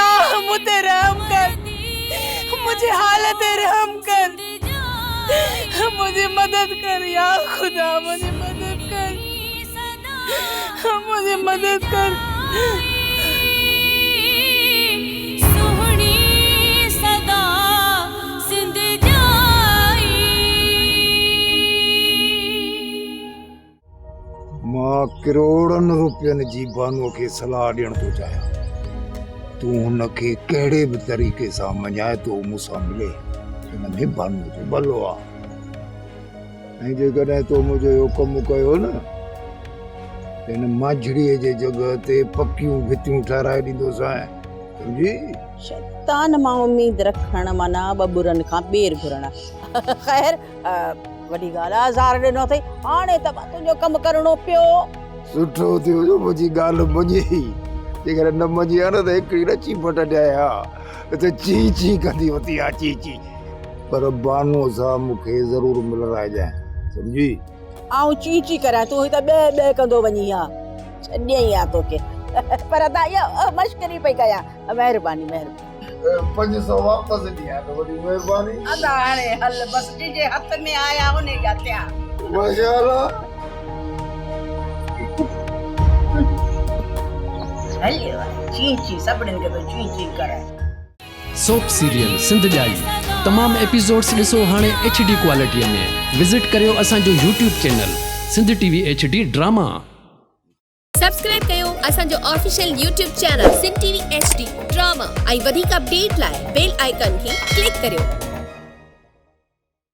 अल्लाह मुझे रहम कर, मुझे हालत रहम कर, मुझे मदद कर या खुदा, मुझे मदद कर, मुझे मदद कर। मां करोड़नि रुपयनि जी बानुअ खे सलाह ॾियण थो चाहियां। तूं हुनखे कहिड़े बि तरीक़े सां मञाए तो मूंसां मिले, हिन में बानुअ जो भलो आहे। ऐं जेकॾहिं तो मुंहिंजो इहो कमु कयो न, हिन मांझड़ीअ जे जॻह ते पकियूं भितियूं ठाराए ॾींदोसांइ, सम्झी? शैतान मां उम्मीद रखण माना बबुरनि खां ॿेर घुरण। ख़ैर वॾी ॻाल्हि आहे, ज़ार ॾिनो अथई, हाणे त तुंहिंजो कमु करणो पियो। सुठो थियो जो मुंहिंजी ॻाल्हि मञी, जेकर न मञी आहे न त हिकिड़ी न चीपट ॾियां त ची ची कंदी वती आहे, ची ची। पर बानुअ सां मूंखे ज़रूरु मिलाइजांइ, सम्झी? आऊं ची ची करां, तूं त ॿे कंदो वञी हा, छॾियईं आहे तोखे। पर ता इहा मश्करी पई कयां, महिरबानी महिरबानी। 500 वापसि ॾियां त वॾी महिरबानी। अदा हाणे हल बस, जे हथ में आया उन जा थिया। माशाअल्लाह। हलियो ची ची, सभिनीनि खे तो ची ची कराए। सोप सीरियल सिंध जाई तमाम एपिसोड्स ॾिसो हाणे HD क्वालिटीअ में। विज़िट करियो असांजो YouTube channel Sindh TV HD drama. Subscribe कयो असांजो official YouTube channel Sindh TV HD drama ऐं वधीक अपडेट लाइ बेल आइकन खे क्लिक करियो।